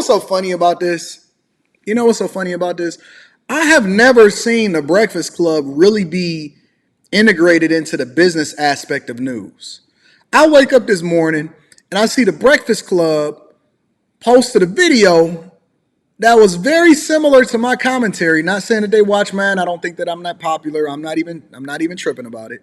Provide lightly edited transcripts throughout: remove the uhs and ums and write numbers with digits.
what's so funny about this? You know what's so funny about this? I have never seen the Breakfast Club really be integrated into the business aspect of news. I wake up this morning and I see the Breakfast Club posted a video that was very similar to my commentary. Not saying that they watch mine. I don't think that I'm that popular. I'm not even tripping about it.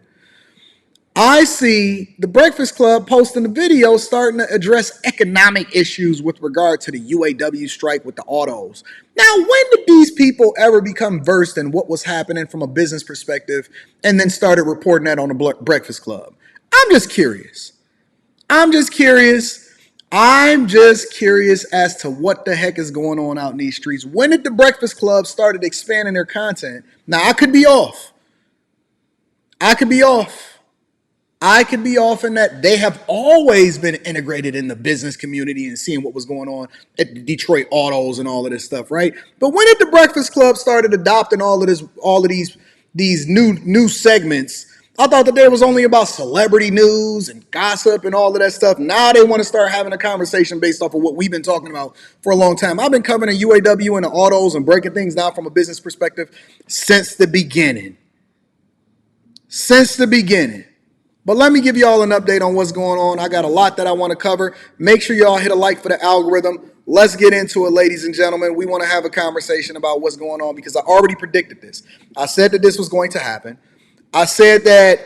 I see the Breakfast Club posting a video starting to address economic issues with regard to the UAW strike with the autos. Now, when did these people ever become versed in what was happening from a business perspective and then started reporting that on the Breakfast Club? I'm just curious. I'm just curious as to what the heck is going on out in these streets. When did the Breakfast Club started expanding their content? Now, I could be off. I could be off in that they have always been integrated in the business community and seeing what was going on at the Detroit Autos and all of this stuff, right? But when did the Breakfast Club started adopting all of these new segments? I thought that there was only about celebrity news and gossip and all of that stuff. Now they want to start having a conversation based off of what we've been talking about for a long time. I've been covering the UAW and the autos and breaking things down from a business perspective since the beginning. But let me give you all an update on what's going on. I got a lot that I want to cover. Make sure y'all hit a like for the algorithm. Let's get into it, ladies and gentlemen. We want to have a conversation about what's going on because I already predicted this. I said that this was going to happen. I said that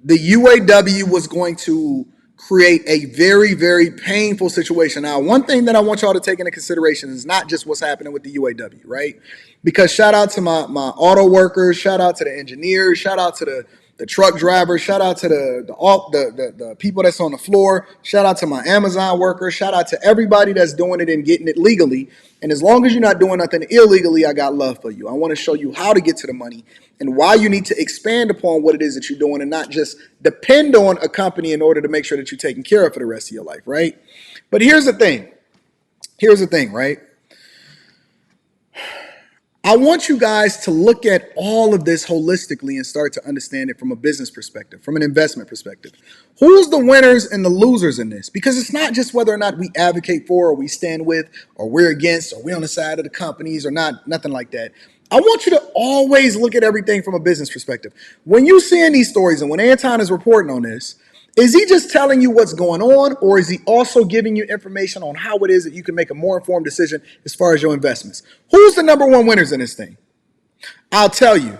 the UAW was going to create a very, very painful situation. Now, one thing that I want y'all to take into consideration is not just what's happening with the UAW, right? Because shout out to my auto workers, shout out to the engineers, shout out to the truck drivers, shout out to the people that's on the floor, shout out to my Amazon workers, shout out to everybody that's doing it and getting it legally. And as long as you're not doing nothing illegally, I got love for you. I want to show you how to get to the money and why you need to expand upon what it is that you're doing and not just depend on a company in order to make sure that you're taken care of for the rest of your life, right? But here's the thing. Right? I want you guys to look at all of this holistically and start to understand it from a business perspective, from an investment perspective. Who's the winners and the losers in this? Because it's not just whether or not we advocate for or we stand with or we're against or we're on the side of the companies or not, nothing like that. I want you to always look at everything from a business perspective. When you're seeing these stories and when Anton is reporting on this, is he just telling you what's going on, or is he also giving you information on how it is that you can make a more informed decision as far as your investments? Who's the number one winners in this thing? I'll tell you.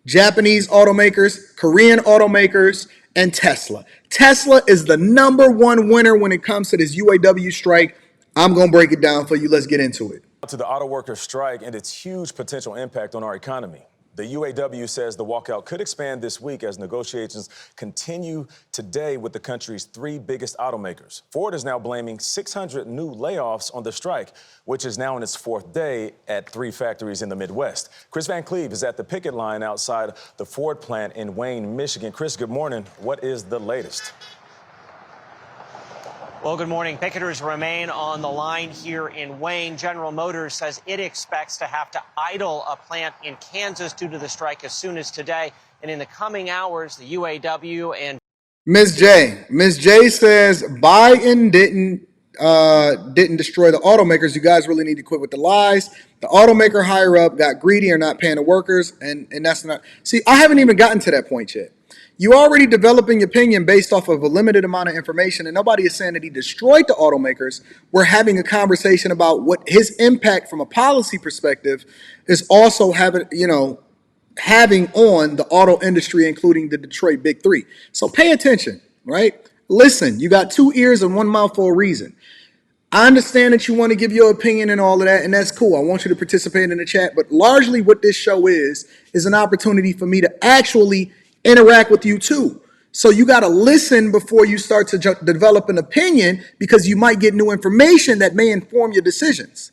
Japanese automakers, Korean automakers, and Tesla. Tesla is the number one winner when it comes to this UAW strike. I'm going to break it down for you. Let's get into it. To the auto workers strike and its huge potential impact on our economy. The UAW says the walkout could expand this week as negotiations continue today with the country's three biggest automakers. Ford is now blaming 600 new layoffs on the strike, which is now in its fourth day at three factories in the Midwest. Chris Van Cleve is at the picket line outside the Ford plant in Wayne, Michigan. Chris, good morning. What is the latest? Well, good morning. Picketers remain on the line here in Wayne. General Motors says it expects to have to idle a plant in Kansas due to the strike as soon as today. And in the coming hours, the UAW and Ms. J says Biden didn't destroy the automakers. You guys really need to quit with the lies. The automaker higher up got greedy or not paying the workers, and that's not. See, I haven't even gotten to that point yet. You already developing your opinion based off of a limited amount of information, and nobody is saying that he destroyed the automakers. We're having a conversation about what his impact from a policy perspective is also having on the auto industry, including the Detroit Big Three. So pay attention, right? Listen, you got two ears and one mouth for a reason. I understand that you want to give your opinion and all of that, and that's cool. I want you to participate in the chat, but largely what this show is an opportunity for me to actually interact with you too. So you got to listen before you start to develop an opinion, because you might get new information that may inform your decisions.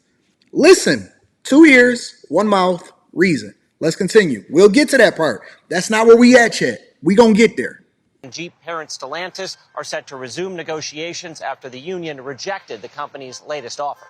Listen, two ears, one mouth, reason. Let's continue. We'll get to that part. That's not where we at yet. We gonna get there. Jeep parent Stellantis are set to resume negotiations after the union rejected the company's latest offer.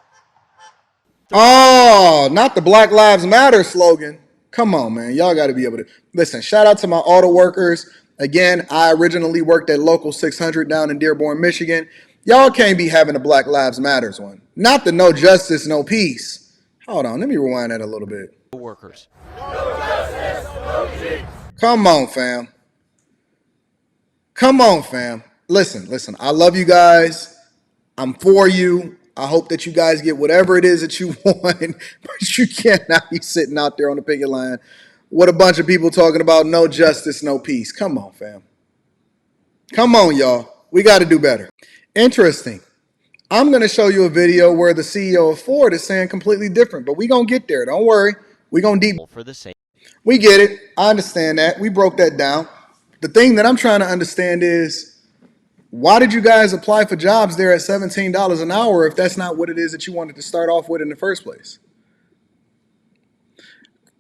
Oh, not the Black Lives Matter slogan. Come on, man. Y'all got to be able to listen. Shout out to my auto workers. Again, I originally worked at Local 600 down in Dearborn, Michigan. Y'all can't be having a Black Lives Matters one. Not the no justice, no peace. Hold on, let me rewind that a little bit. Workers. Come on, fam. Come on, fam. Listen. I love you guys. I'm for you. I hope that you guys get whatever it is that you want, but you cannot be sitting out there on the picket line with a bunch of people talking about no justice, no peace. Come on, fam. Come on, y'all. We got to do better. Interesting. I'm going to show you a video where the CEO of Ford is saying completely different, but we're going to get there. Don't worry. We're going to deep. For the same. We get it. I understand that. We broke that down. The thing that I'm trying to understand is, why did you guys apply for jobs there at $17 an hour if that's not what it is that you wanted to start off with in the first place?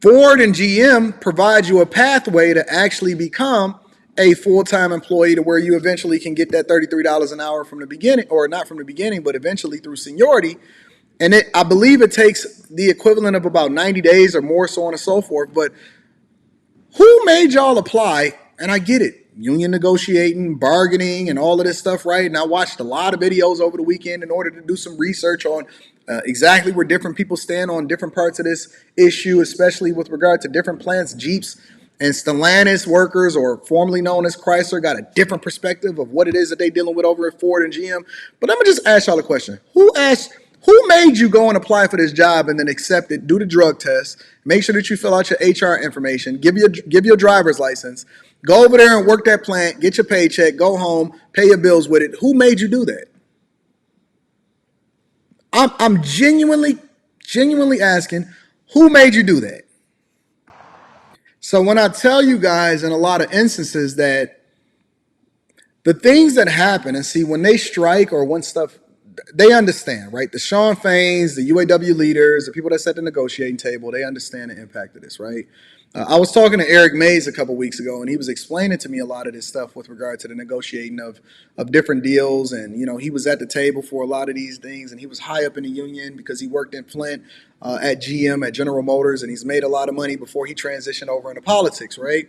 Ford and GM provide you a pathway to actually become a full-time employee to where you eventually can get that $33 an hour from the beginning, or not from the beginning, but eventually through seniority. And I believe it takes the equivalent of about 90 days or more, so on and so forth. But who made y'all apply? And I get it. Union negotiating, bargaining, and all of this stuff, right? And I watched a lot of videos over the weekend in order to do some research on exactly where different people stand on different parts of this issue, especially with regard to different plants. Jeeps and Stellantis workers, or formerly known as Chrysler, got a different perspective of what it is that they're dealing with over at Ford and GM. But let me just ask y'all a question. Who made you go and apply for this job and then accept it, do the drug test, make sure that you fill out your HR information, give your driver's license, go over there and work that plant, get your paycheck, go home, pay your bills with it? Who made you do that? I'm genuinely asking, who made you do that? So when I tell you guys in a lot of instances that the things that happen, and see, when they strike or when stuff, they understand, right? The Shawn Fains, the UAW leaders, the people that set the negotiating table, they understand the impact of this, right? I was talking to Eric Mays a couple weeks ago, and he was explaining to me a lot of this stuff with regard to the negotiating of different deals. And, you know, he was at the table for a lot of these things, and he was high up in the union because he worked in Flint at GM, at General Motors, and he's made a lot of money before he transitioned over into politics, right?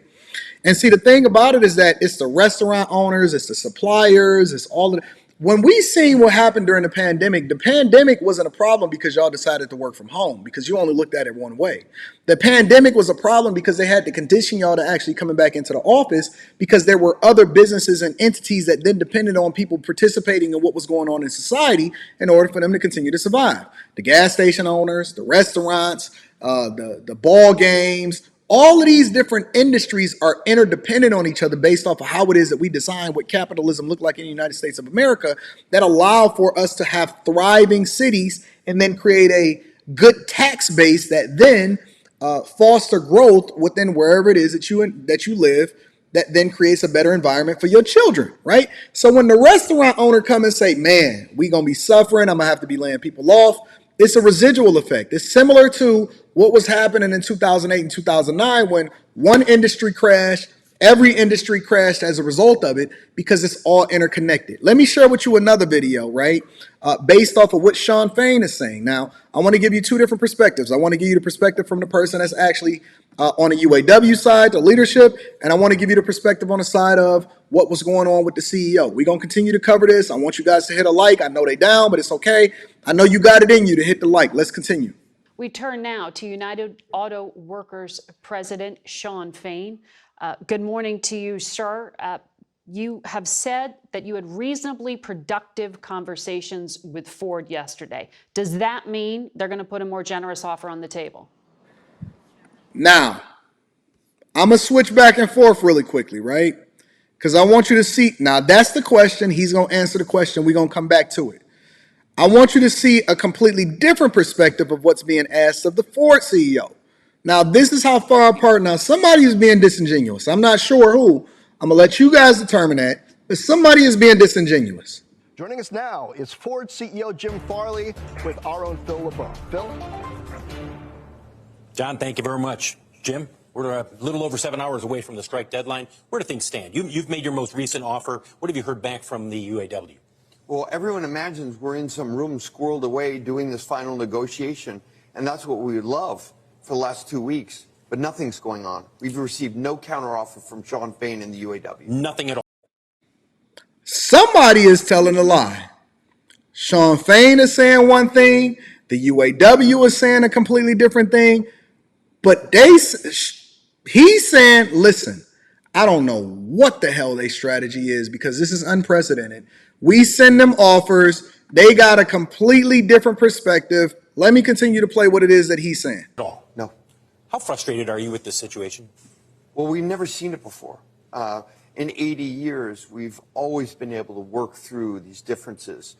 And see, the thing about it is that it's the restaurant owners, it's the suppliers, it's all of the, when we seen what happened during the pandemic wasn't a problem because y'all decided to work from home, because you only looked at it one way. The pandemic was a problem because they had to condition y'all to actually coming back into the office, because there were other businesses and entities that then depended on people participating in what was going on in society in order for them to continue to survive. The gas station owners, the restaurants, the ball games, all of these different industries are interdependent on each other based off of how it is that we design what capitalism look like in the United States of America, that allow for us to have thriving cities and then create a good tax base that then foster growth within wherever it is that you live, that then creates a better environment for your children, right? So when the restaurant owner come and say, man, we gonna be suffering, I'm gonna have to be laying people off, it's a residual effect. It's similar to what was happening in 2008 and 2009 when one industry crashed, every industry crashed as a result of it, because it's all interconnected. Let me share with you another video, right? Based off of what Shawn Fain is saying. Now, I want to give you two different perspectives. I want to give you the perspective from the person that's actually on the UAW side, the leadership, and I want to give you the perspective on the side of what was going on with the CEO. We're going to continue to cover this. I want you guys to hit a like. I know they down, but it's okay. I know you got it in you to hit the like. Let's continue. We turn now to United Auto Workers President Shawn Fain. Good morning to you, sir. You have said that you had reasonably productive conversations with Ford yesterday. Does that mean they're going to put a more generous offer on the table? Now, I'm going to switch back and forth really quickly, right? Because I want you to see. Now, that's the question. He's going to answer the question. We're going to come back to it. I want you to see a completely different perspective of what's being asked of the Ford CEO. Now, this is how far apart. Now, somebody is being disingenuous. I'm not sure who. I'm going to let you guys determine that. But somebody is being disingenuous. Joining us now is Ford CEO Jim Farley with our own Phil LeBeau. Phil? John, thank you very much. Jim, we're a little over 7 hours away from the strike deadline. Where do things stand? You've made your most recent offer. What have you heard back from the UAW? Well, everyone imagines we're in some room squirreled away doing this final negotiation, and that's what we would love for the last 2 weeks, but nothing's going on. We've received no counteroffer from Shawn Fain and the UAW. Nothing at all. Somebody is telling a lie. Sean Fain is saying one thing. The UAW is saying a completely different thing. But he's saying, listen, I don't know what the hell their strategy is because this is unprecedented. We send them offers. They got a completely different perspective. Let me continue to play what it is that he's saying. No. How frustrated are you with this situation? Well, we've never seen it before. In 80 years, we've always been able to work through these differences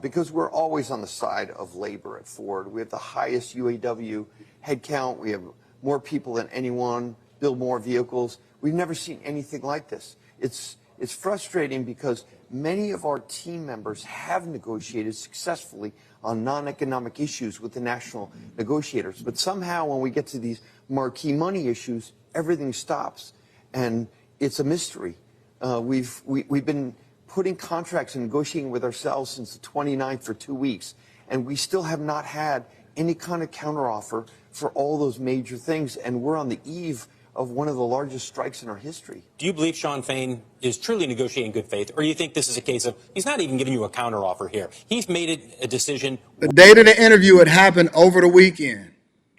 because we're always on the side of labor at Ford. We have the highest UAW headcount. We have more people than anyone, build more vehicles. We've never seen anything like this. It's frustrating because many of our team members have negotiated successfully on non-economic issues with the national negotiators. But somehow when we get to these marquee money issues, everything stops. And it's a mystery. We've been putting contracts and negotiating with ourselves since the 29th for 2 weeks. And we still have not had any kind of counteroffer for all those major things. And we're on the eve of one of the largest strikes in our history. Do you believe Sean Fain is truly negotiating in good faith, or you think this is a case of he's not even giving you a counteroffer here? He's made a decision. The date of the interview would happen over the weekend,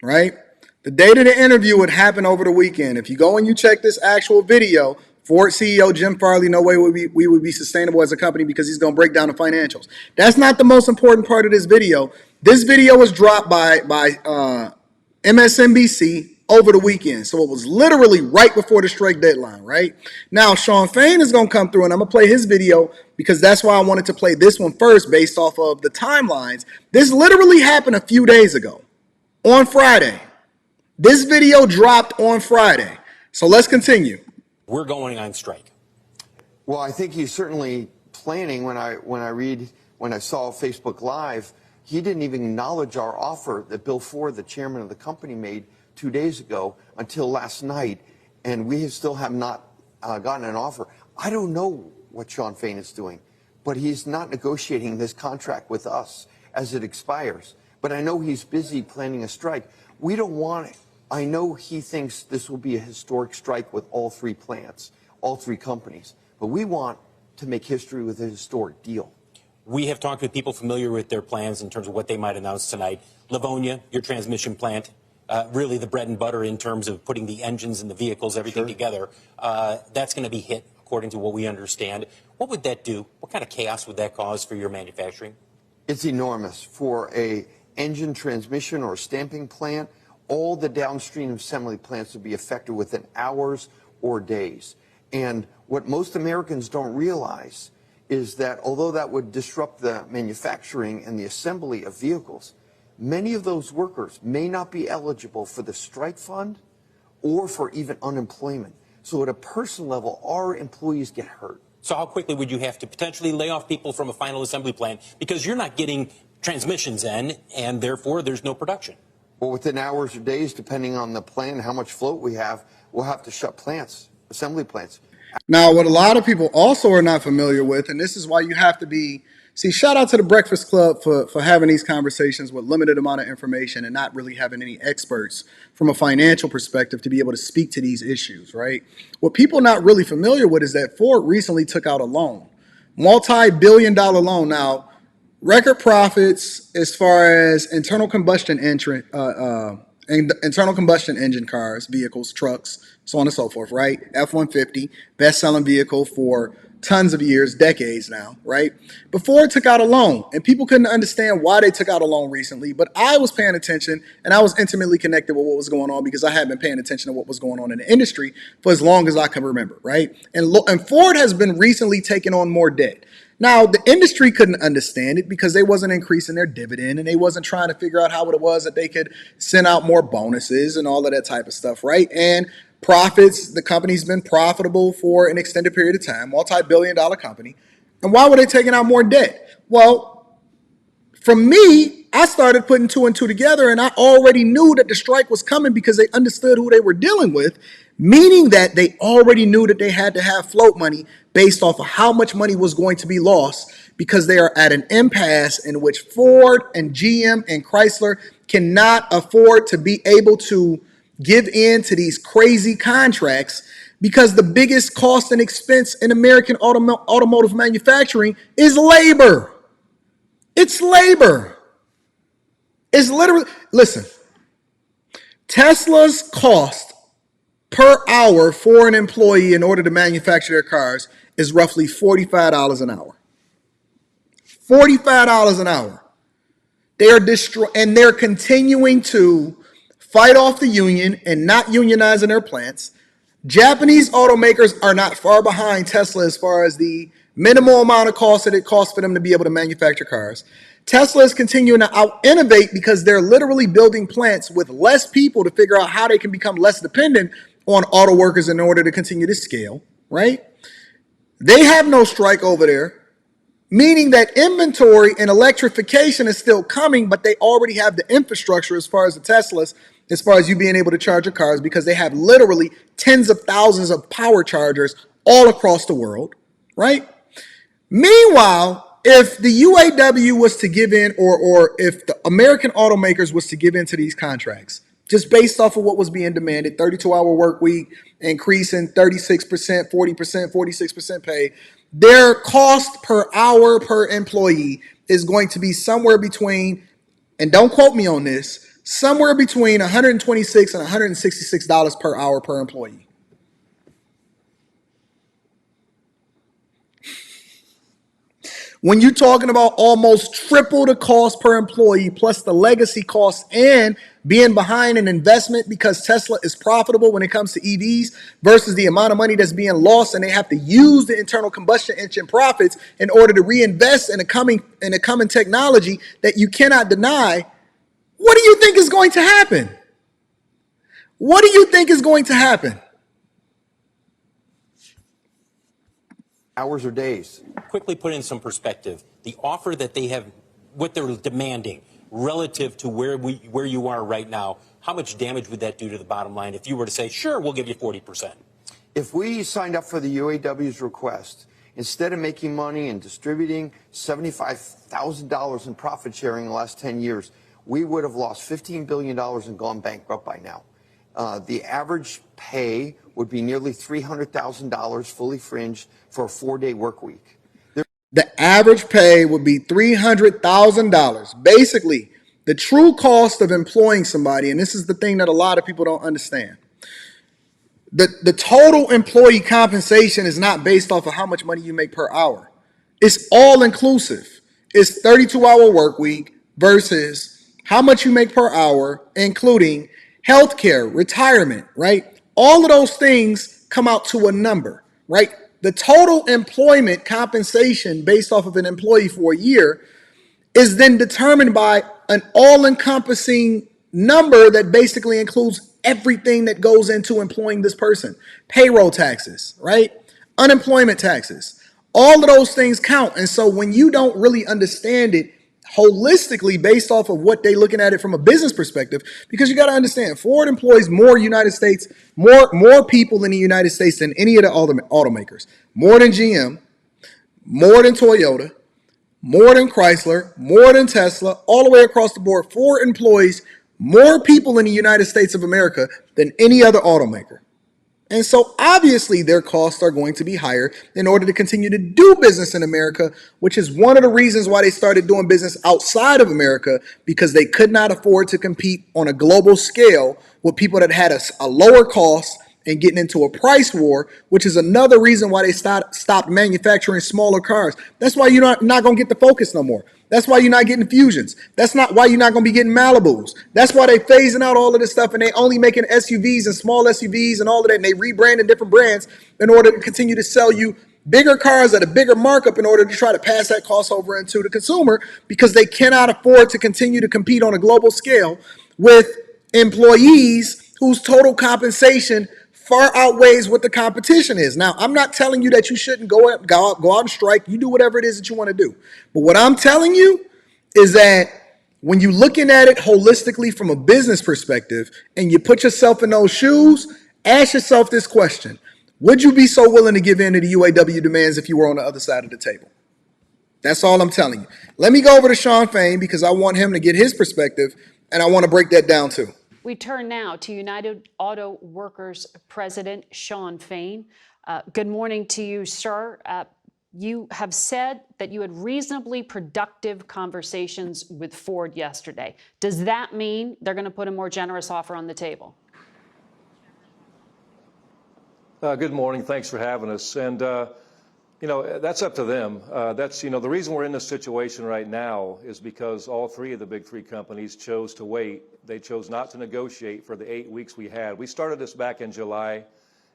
right? The date of the interview would happen over the weekend. If you go and you check this actual video, Ford CEO Jim Farley, no way we would be sustainable as a company because he's going to break down the financials. That's not the most important part of this video. This video was dropped by MSNBC over the weekend. So it was literally right before the strike deadline, right? Now, Sean Fain is going to come through, and I'm going to play his video because that's why I wanted to play this one first based off of the timelines. This literally happened a few days ago on Friday. This video dropped on Friday. So let's continue. We're going on strike. Well, I think he's certainly planning. When I saw Facebook Live, he didn't even acknowledge our offer that Bill Ford, the chairman of the company, made 2 days ago until last night, and we still have not gotten an offer. I don't know what Sean Fain is doing, but he's not negotiating this contract with us as it expires. But I know he's busy planning a strike. We don't want it. I know he thinks this will be a historic strike with all three plants, all three companies, but we want to make history with a historic deal. We have talked with people familiar with their plans in terms of what they might announce tonight. Livonia, your transmission plant, really the bread and butter in terms of putting the engines and the vehicles, everything together. That's going to be hit, according to what we understand. What would that do? What kind of chaos would that cause for your manufacturing? It's enormous. For a engine, transmission, or stamping plant, all the downstream assembly plants would be affected within hours or days. And what most Americans don't realize is that although that would disrupt the manufacturing and the assembly of vehicles, many of those workers may not be eligible for the strike fund or for even unemployment. So at a personal level, our employees get hurt. So how quickly would you have to potentially lay off people from a final assembly plant because you're not getting transmissions in, and therefore there's no production? Well, within hours or days, depending on the plant and how much float we have, we'll have to shut plants, assembly plants. Now, what a lot of people also are not familiar with, and this is why you have to be, shout out to the Breakfast Club for having these conversations with limited amount of information and not really having any experts from a financial perspective to be able to speak to these issues, right? What people are not really familiar with is that Ford recently took out a loan, multi-billion-dollar loan. Now, record profits as far as internal combustion engine cars, vehicles, trucks, so on and so forth, right? F-150, best-selling vehicle for tons of years, decades now, right? But Ford took out a loan, and people couldn't understand why they took out a loan recently, but I was paying attention, and I was intimately connected with what was going on because I had been paying attention to what was going on in the industry for as long as I can remember, right? And Ford has been recently taking on more debt. Now, the industry couldn't understand it because they wasn't increasing their dividend and they wasn't trying to figure out how it was that they could send out more bonuses and all of that type of stuff, right? And profits, the company's been profitable for an extended period of time, multi-billion-dollar company. And why were they taking out more debt? Well, for me, I started putting two and two together, and I already knew that the strike was coming because they understood who they were dealing with, meaning that they already knew that they had to have float money based off of how much money was going to be lost because they are at an impasse in which Ford and GM and Chrysler cannot afford to be able to give in to these crazy contracts because the biggest cost and expense in American automotive manufacturing is labor. It's labor. It's literally, listen, Tesla's cost per hour for an employee in order to manufacture their cars is roughly $45 an hour. $45 an hour. They are and they're continuing to fight off the union and not unionizing their plants. Japanese automakers are not far behind Tesla as far as the minimal amount of cost that it costs for them to be able to manufacture cars. Tesla is continuing to out-innovate because they're literally building plants with less people to figure out how they can become less dependent on auto workers in order to continue to scale, right? They have no strike over there, meaning that inventory and electrification is still coming, but they already have the infrastructure as far as the Teslas, as far as you being able to charge your cars, because they have literally tens of thousands of power chargers all across the world, right? Meanwhile, if the UAW was to give in, or if the American automakers was to give in to these contracts, just based off of what was being demanded, 32-hour work week, increasing 36%, 40%, 46% pay, their cost per hour per employee is going to be somewhere between, and don't quote me on this, somewhere between $126 and $166 per hour per employee. When you're talking about almost triple the cost per employee, plus the legacy cost and being behind an investment because Tesla is profitable when it comes to EVs versus the amount of money that's being lost, and they have to use the internal combustion engine profits in order to reinvest in a coming technology that you cannot deny. What do you think is going to happen? What do you think is going to happen? Hours or days? Quickly put in some perspective, the offer that they have, what they're demanding relative to where you are right now, how much damage would that do to the bottom line if you were to say, sure, we'll give you 40%? If we signed up for the UAW's request, instead of making money and distributing $75,000 in profit sharing in the last 10 years, we would have lost $15 billion and gone bankrupt by now. The average pay would be nearly $300,000 fully fringed for a 4-day work week. The average pay would be $300,000. Basically, the true cost of employing somebody, and this is the thing that a lot of people don't understand. The total employee compensation is not based off of how much money you make per hour. It's all inclusive. It's 32-hour work week versus how much you make per hour, including healthcare, retirement, right? All of those things come out to a number, right? The total employment compensation based off of an employee for a year is then determined by an all-encompassing number that basically includes everything that goes into employing this person. Payroll taxes, right? Unemployment taxes. All of those things count. And so when you don't really understand it holistically based off of what they're looking at it from a business perspective, because you got to understand, Ford employs more people in the United States than any of the automakers. More than GM, more than Toyota, more than Chrysler, more than Tesla, all the way across the board. Ford employs more people in the United States of America than any other automaker. And so obviously their costs are going to be higher in order to continue to do business in America, which is one of the reasons why they started doing business outside of America, because they could not afford to compete on a global scale with people that had a lower cost and getting into a price war, which is another reason why they stopped manufacturing smaller cars. That's why you're not going to get the Focus no more. That's why you're not getting Fusions. That's not why you're not going to be getting Malibus. That's why they phasing out all of this stuff and they only making SUVs and small SUVs and all of that, and they rebranding different brands in order to continue to sell you bigger cars at a bigger markup in order to try to pass that cost over into the consumer, because they cannot afford to continue to compete on a global scale with employees whose total compensation far outweighs what the competition is. Now, I'm not telling you that you shouldn't go out and strike. You do whatever it is that you want to do. But what I'm telling you is that when you're looking at it holistically from a business perspective and you put yourself in those shoes, ask yourself this question. Would you be so willing to give in to the UAW demands if you were on the other side of the table? That's all I'm telling you. Let me go over to Shawn Fain because I want him to get his perspective, and I want to break that down too. We turn now to United Auto Workers President Shawn Fain. Good morning to you, sir. you have said that you had reasonably productive conversations with Ford yesterday. Does that mean they're going to put a more generous offer on the table? Good morning. Thanks for having us. And, that's up to them. The reason we're in this situation right now is because all three of the big three companies chose to wait. They chose not to negotiate for the 8 weeks we had. We started this back in July,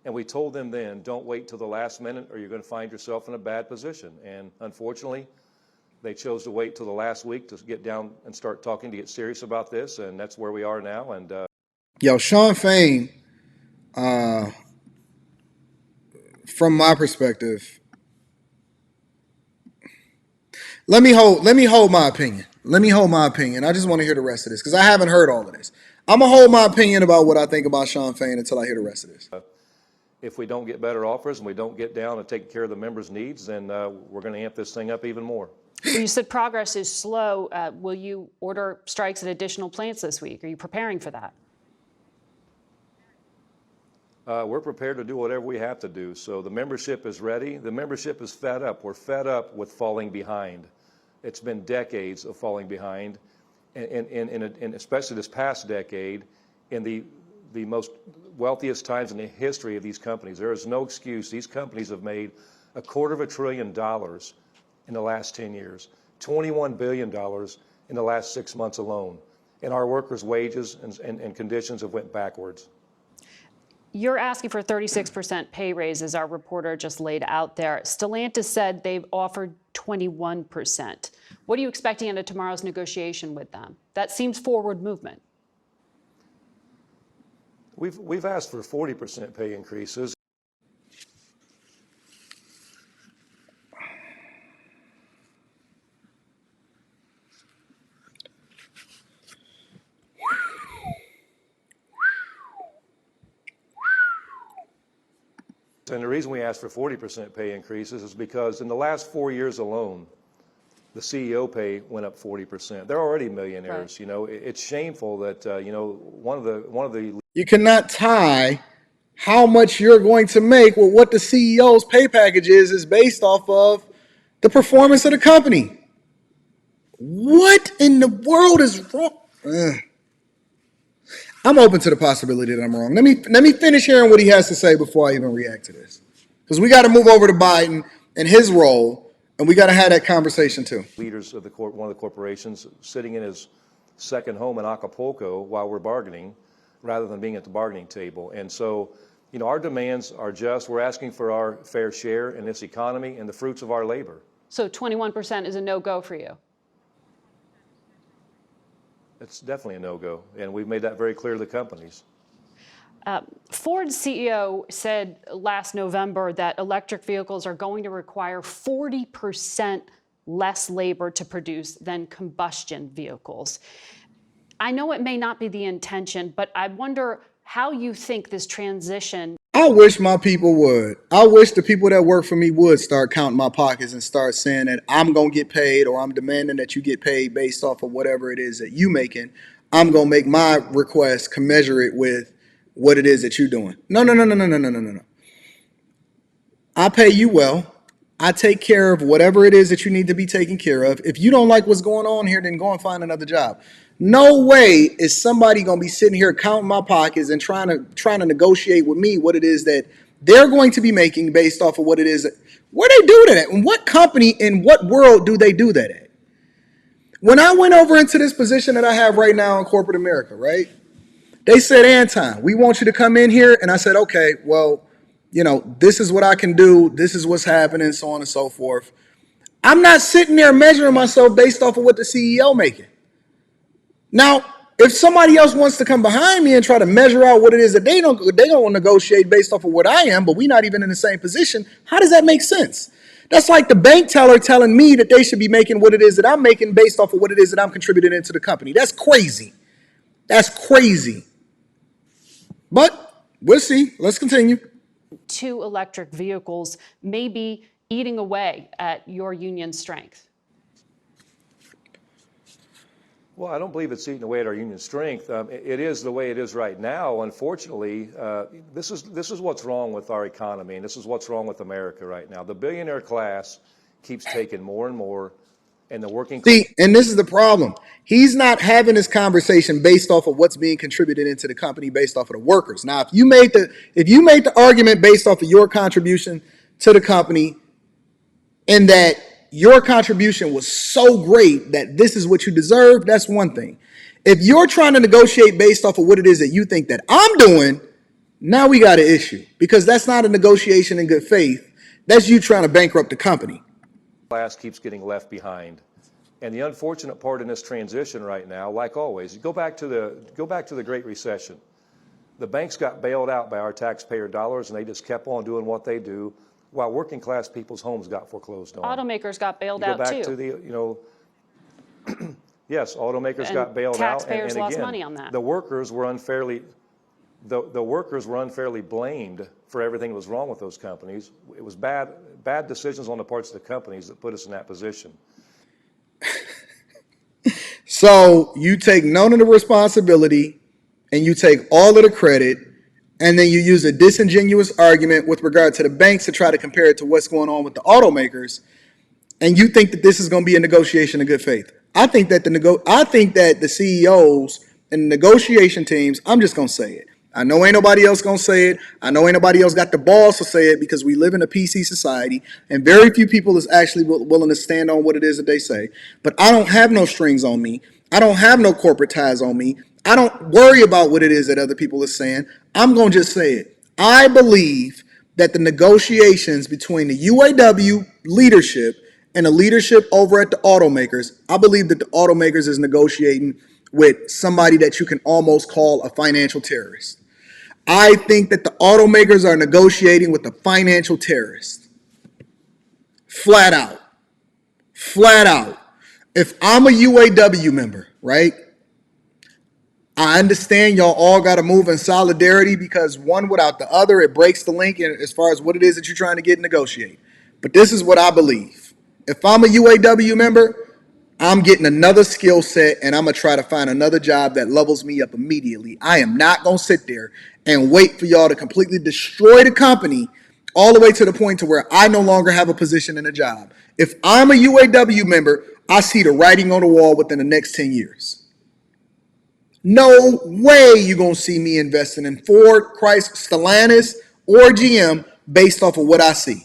and we told them then, don't wait till the last minute or you're going to find yourself in a bad position. And unfortunately, they chose to wait till the last week to get down and start talking, to get serious about this, and that's where we are now. And Yo, Shawn Fain, from my perspective, let me hold my opinion. Let me hold my opinion. I just want to hear the rest of this because I haven't heard all of this. I'm gonna hold my opinion about what I think about Shawn Fain until I hear the rest of this. If we don't get better offers and we don't get down and take care of the members' needs, then we're going to amp this thing up even more. Well, you said progress is slow. Will you order strikes at additional plants this week? Are you preparing for that? We're prepared to do whatever we have to do. So the membership is ready. The membership is fed up. We're fed up with falling behind. It's been decades of falling behind, and especially this past decade, in the most wealthiest times in the history of these companies. There is no excuse. These companies have made $250 billion in the last 10 years, $21 billion in the last 6 months alone, and our workers' wages and conditions have went backwards. You're asking for a 36% pay raise, as our reporter just laid out there. Stellantis said they've offered 21%. What are you expecting out of tomorrow's negotiation with them? That seems forward movement. We've asked for 40% pay increases. And the reason we asked for 40% pay increases is because in the last 4 years alone, the CEO pay went up 40%. They're already millionaires. Right. It's shameful that one of the You cannot tie how much you're going to make with what the CEO's pay package is based off of the performance of the company. What in the world is wrong? I'm open to the possibility that I'm wrong. Let me finish hearing what he has to say before I even react to this. Because we got to move over to Biden and his role, and we got to have that conversation too. Leaders of one of the corporations sitting in his second home in Acapulco while we're bargaining, rather than being at the bargaining table. And so, our demands are just, we're asking for our fair share in this economy and the fruits of our labor. So 21% is a no-go for you? It's definitely a no-go, and we've made that very clear to the companies. Ford's CEO said last November that electric vehicles are going to require 40% less labor to produce than combustion vehicles. I know it may not be the intention, but I wonder how you think this transition. I wish my people would. I wish the people that work for me would start counting my pockets and start saying that I'm going to get paid, or I'm demanding that you get paid based off of whatever it is that you making. I'm going to make my request commensurate with what it is that you're doing. No. I pay you well. I take care of whatever it is that you need to be taken care of. If you don't like what's going on here, then go and find another job. No way is somebody going to be sitting here counting my pockets and trying to negotiate with me what it is that they're going to be making based off of what it is. Where they do that at? And what company in what world do they do that at? When I went over into this position that I have right now in corporate America, right? They said, Anton, we want you to come in here. And I said, okay, well, this is what I can do. This is what's happening, so on and so forth. I'm not sitting there measuring myself based off of what the CEO making. Now, if somebody else wants to come behind me and try to measure out what it is that they don't negotiate based off of what I am, but we're not even in the same position, how does that make sense? That's like the bank teller telling me that they should be making what it is that I'm making based off of what it is that I'm contributing into the company. That's crazy. That's crazy. But we'll see. Let's continue. 2 electric vehicles may be eating away at your union strength. Well, I don't believe it's eating away at our union strength. It is the way it is right now. Unfortunately, this is what's wrong with our economy, and this is what's wrong with America right now. The billionaire class keeps taking more and more, and the working See, and this is the problem. He's not having this conversation based off of what's being contributed into the company based off of the workers. Now, if you made the argument based off of your contribution to the company and that your contribution was so great that this is what you deserve, that's one thing. If you're trying to negotiate based off of what it is that you think that I'm doing, now we got an issue, because that's not a negotiation in good faith. That's you trying to bankrupt the company. class keeps getting left behind. And the unfortunate part in this transition right now, like always, go back to the Great Recession. The banks got bailed out by our taxpayer dollars, and they just kept on doing what they do, while working class people's homes got foreclosed on. Automakers got bailed out Go back too. to the, yes, automakers And got bailed out. taxpayers And lost again, money on that. the workers were unfairly blamed for everything that was wrong with those companies. It was bad decisions on the parts of the companies that put us in that position. So you take none of the responsibility and you take all of the credit, and then you use a disingenuous argument with regard to the banks to try to compare it to what's going on with the automakers, and you think that this is going to be a negotiation in good faith. I think that the CEOs and the negotiation teams, I'm just going to say it. I know ain't nobody else going to say it. I know ain't nobody else got the balls to say it, because we live in a PC society and very few people is actually willing to stand on what it is that they say. But I don't have no strings on me. I don't have no corporate ties on me. I don't worry about what it is that other people are saying. I'm going to just say it. I believe that the negotiations between the UAW leadership and the leadership over at the automakers, I believe that the automakers is negotiating with somebody that you can almost call a financial terrorist. I think that the automakers are negotiating with a financial terrorist. Flat out. Flat out. If I'm a UAW member, right? I understand y'all all got to move in solidarity, because one without the other, it breaks the link as far as what it is that you're trying to get and negotiate. But this is what I believe. If I'm a UAW member, I'm getting another skill set, and I'm going to try to find another job that levels me up immediately. I am not going to sit there and wait for y'all to completely destroy the company all the way to the point to where I no longer have a position in a job. If I'm a UAW member, I see the writing on the wall within the next 10 years. No way you're going to see me investing in Ford, Chrysler, Stellantis, or GM based off of what I see.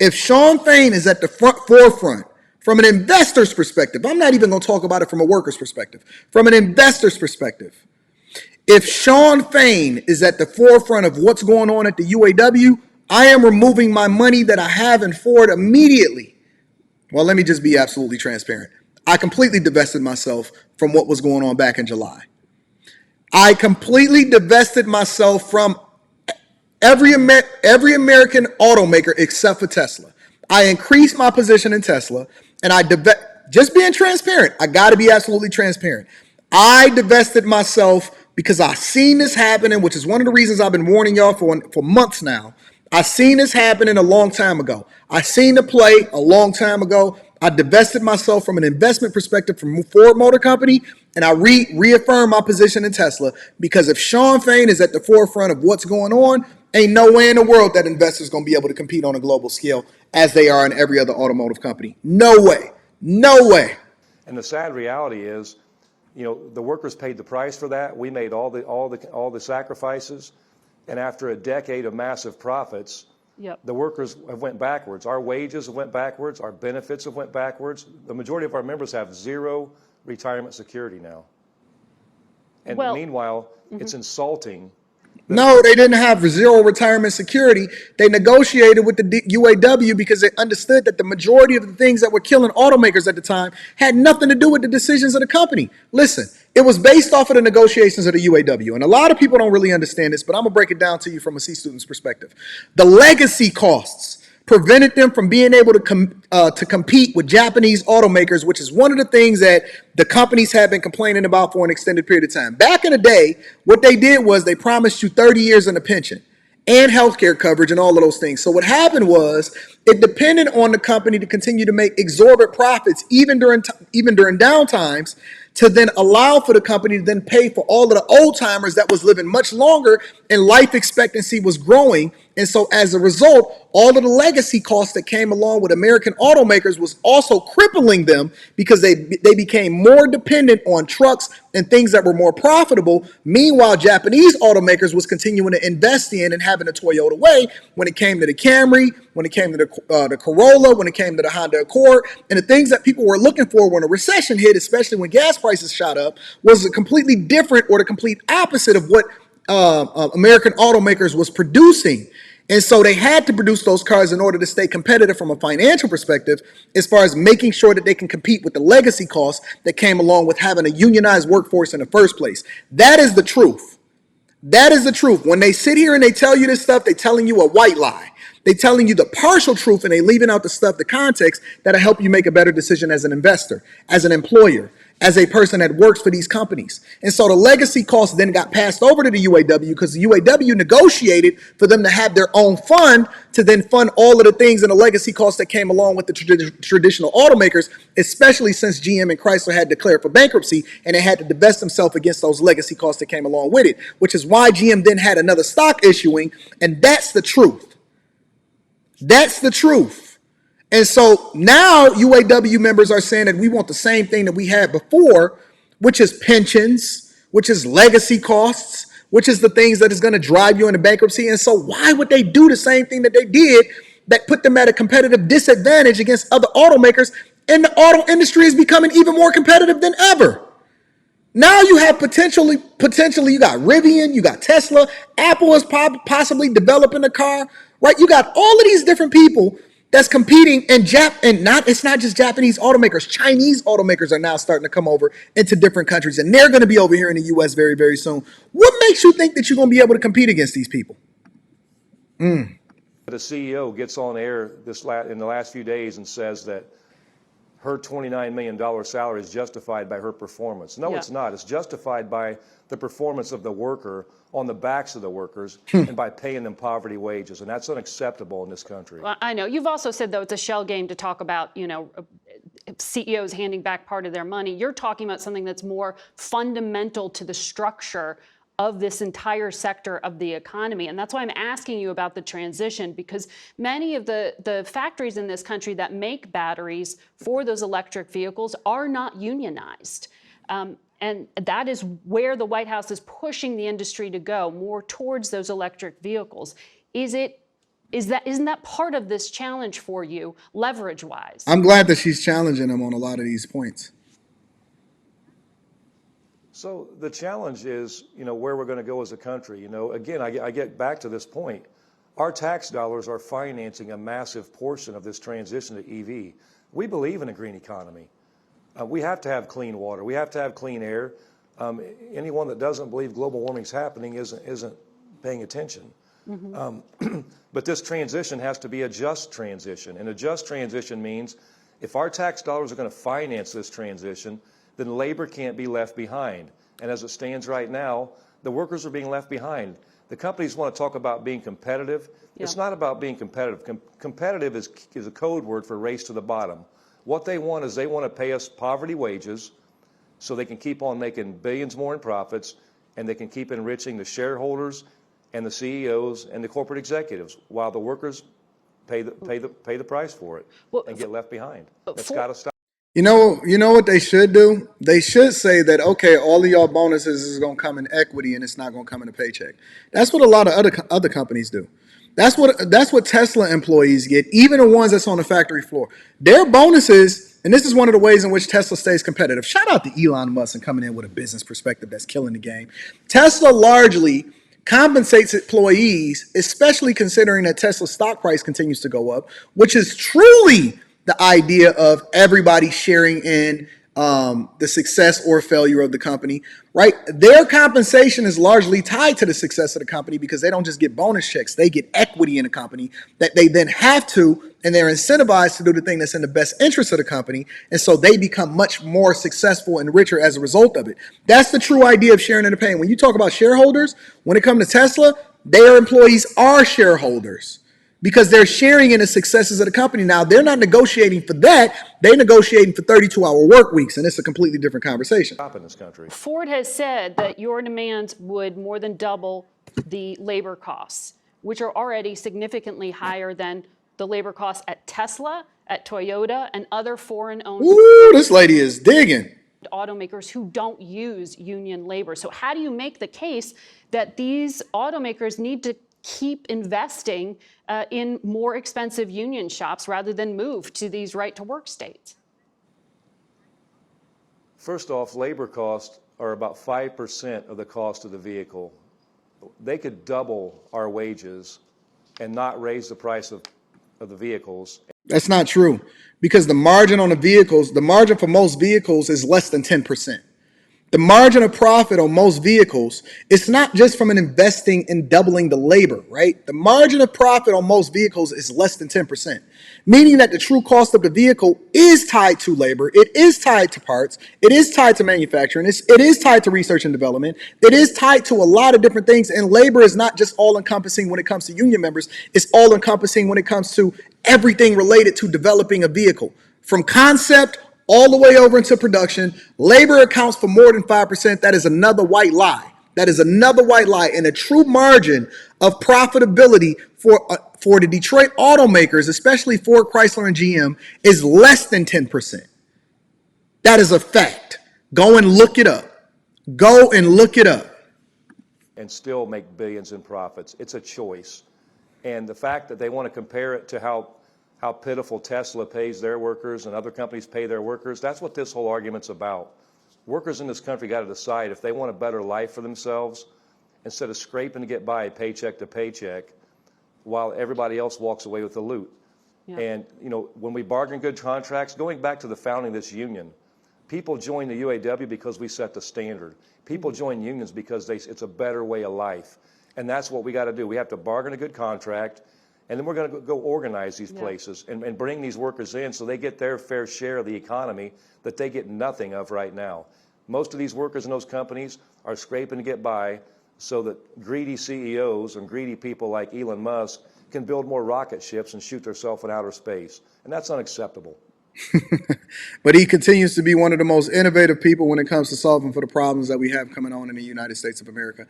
If Shawn Fain is at the forefront, from an investor's perspective, I'm not even going to talk about it from a worker's perspective. From an investor's perspective, if Shawn Fain is at the forefront of what's going on at the UAW, I am removing my money that I have in Ford immediately. Well, let me just be absolutely transparent. I completely divested myself from what was going on back in July. I completely divested myself from every American automaker except for Tesla. I increased my position in Tesla, and just being transparent. I got to be absolutely transparent. I divested myself because I seen this happening, which is one of the reasons I've been warning y'all for months now. I seen this happening a long time ago. I seen the play a long time ago. I divested myself from an investment perspective from Ford Motor Company, and I reaffirmed my position in Tesla, because if Shawn Fain is at the forefront of what's going on, ain't no way in the world that investors going to be able to compete on a global scale as they are in every other automotive company. No way. No way. And the sad reality is, the workers paid the price for that. We made all the sacrifices, and after a decade of massive profits, the workers have went backwards. Our wages have went backwards. Our benefits have went backwards. The majority of our members have zero retirement security now. And meanwhile, it's insulting. No, they didn't have zero retirement security. They negotiated with the UAW because they understood that the majority of the things that were killing automakers at the time had nothing to do with the decisions of the company. Listen, it was based off of the negotiations of the UAW. And a lot of people don't really understand this, but I'm going to break it down to you from a C student's perspective. The legacy costs prevented them from being able to compete with Japanese automakers, which is one of the things that the companies have been complaining about for an extended period of time. Back in the day, what they did was they promised you 30 years in a pension and healthcare coverage and all of those things. So what happened was it depended on the company to continue to make exorbitant profits, even during downtimes, to then allow for the company to then pay for all of the old timers that was living much longer and life expectancy was growing And so as a result, all of the legacy costs that came along with American automakers was also crippling them because they became more dependent on trucks and things that were more profitable. Meanwhile, Japanese automakers was continuing to invest in and having a Toyota way when it came to the Camry, when it came to the Corolla, when it came to the Honda Accord, and the things that people were looking for when a recession hit, especially when gas prices shot up, was a completely different or the complete opposite of what American automakers was producing. And so they had to produce those cars in order to stay competitive from a financial perspective, as far as making sure that they can compete with the legacy costs that came along with having a unionized workforce in the first place. That is the truth. That is the truth. When they sit here and they tell you this stuff, they're telling you a white lie. They're telling you the partial truth, and they're leaving out the stuff, the context that'll help you make a better decision as an investor, as an employer, as a person that works for these companies. And so the legacy costs then got passed over to the UAW because the UAW negotiated for them to have their own fund to then fund all of the things and the legacy costs that came along with the traditional automakers, especially since GM and Chrysler had declared for bankruptcy and they had to divest themselves against those legacy costs that came along with it, which is why GM then had another stock issuing. And that's the truth. That's the truth. And so now UAW members are saying that we want the same thing that we had before, which is pensions, which is legacy costs, which is the things that is going to drive you into bankruptcy. And so why would they do the same thing that they did that put them at a competitive disadvantage against other automakers? And the auto industry is becoming even more competitive than ever. Now you have potentially you got Rivian, you got Tesla, Apple is possibly developing a car, right? You got all of these different people that's competing, and it's not just Japanese automakers. Chinese automakers are now starting to come over into different countries, and they're going to be over here in the U.S. very, very soon. What makes you think that you're going to be able to compete against these people? The CEO gets on air in the last few days and says that her $29 million salary is justified by her performance. No, it's not. It's justified by the performance of the worker on the backs of the workers and by paying them poverty wages. And that's unacceptable in this country. Well, I know. You've also said, though, it's a shell game to talk about, CEOs handing back part of their money. You're talking about something that's more fundamental to the structure of this entire sector of the economy. And that's why I'm asking you about the transition, because many of the factories in this country that make batteries for those electric vehicles are not unionized. And that is where the White House is pushing the industry to go, more towards those electric vehicles. Isn't that part of this challenge for you, leverage-wise? I'm glad that she's challenging them on a lot of these points. So the challenge is, where we're going to go as a country. Again, I get back to this point. Our tax dollars are financing a massive portion of this transition to EV. We believe in a green economy. We have to have clean water. We have to have clean air. Anyone that doesn't believe global warming is happening isn't paying attention. But this transition has to be a just transition. And a just transition means if our tax dollars are going to finance this transition, then labor can't be left behind. And as it stands right now, the workers are being left behind. The companies want to talk about being competitive. Yeah. It's not about being competitive. Competitive is a code word for race to the bottom. What they want is they want to pay us poverty wages so they can keep on making billions more in profits, and they can keep enriching the shareholders and the CEOs and the corporate executives while the workers pay the price for it and get left behind. That's got to stop. You know what they should do? They should say that, okay, all of y'all bonuses is going to come in equity and it's not going to come in a paycheck. That's what a lot of other companies do. That's what Tesla employees get, even the ones that's on the factory floor. Their bonuses, and this is one of the ways in which Tesla stays competitive. Shout out to Elon Musk and coming in with a business perspective that's killing the game. Tesla largely compensates employees, especially considering that Tesla's stock price continues to go up, which is truly the idea of everybody sharing in the success or failure of the company, right? Their compensation is largely tied to the success of the company because they don't just get bonus checks. They get equity in the company that they then have to, and they're incentivized to do the thing that's in the best interest of the company. And so they become much more successful and richer as a result of it. That's the true idea of sharing in the pain. When you talk about shareholders, when it comes to Tesla, their employees are shareholders, because they're sharing in the successes of the company. Now, they're not negotiating for that. They're negotiating for 32-hour work weeks, and it's a completely different conversation. In this country. Ford has said that your demands would more than double the labor costs. which are already significantly higher than the labor costs at Tesla, at Toyota, and other foreign-owned Ooh, this lady is digging. automakers who don't use union labor. So how do you make the case that these automakers need to keep investing in more expensive union shops rather than move to these right-to-work states? First off, labor costs are about 5% of the cost of the vehicle. They could double our wages and not raise the price of the vehicles. That's not true, because the margin on the vehicles, the margin for most vehicles is less than 10%. The margin of profit on most vehicles, it's not just from an investing in doubling the labor, right? The margin of profit on most vehicles is less than 10%, meaning that the true cost of the vehicle is tied to labor. It is tied to parts. It is tied to manufacturing. It is tied to research and development. It is tied to a lot of different things. And labor is not just all encompassing when it comes to union members. It's all encompassing when it comes to everything related to developing a vehicle, from concept all the way over into production. Labor accounts for more than 5%. That is another white lie. That is another white lie. And the true margin of profitability for the Detroit automakers, especially Ford, Chrysler, and GM, is less than 10%. That is a fact. Go and look it up. Go and look it up. And still make billions in profits. It's a choice. And the fact that they want to compare it to how pitiful Tesla pays their workers and other companies pay their workers, that's what this whole argument's about. Workers in this country got to decide if they want a better life for themselves instead of scraping to get by paycheck to paycheck while everybody else walks away with the loot. Yeah. And, you know, when we bargain good contracts, going back to the founding of this union, people join the UAW because we set the standard. People join unions because it's a better way of life. And that's what we got to do. We have to bargain a good contract, and then we're going to go organize these places and bring these workers in so they get their fair share of the economy that they get nothing of right now. Most of these workers in those companies are scraping to get by so that greedy CEOs and greedy people like Elon Musk can build more rocket ships and shoot themselves in outer space. And that's unacceptable. But he continues to be one of the most innovative people when it comes to solving for the problems that we have coming on in the United States of America.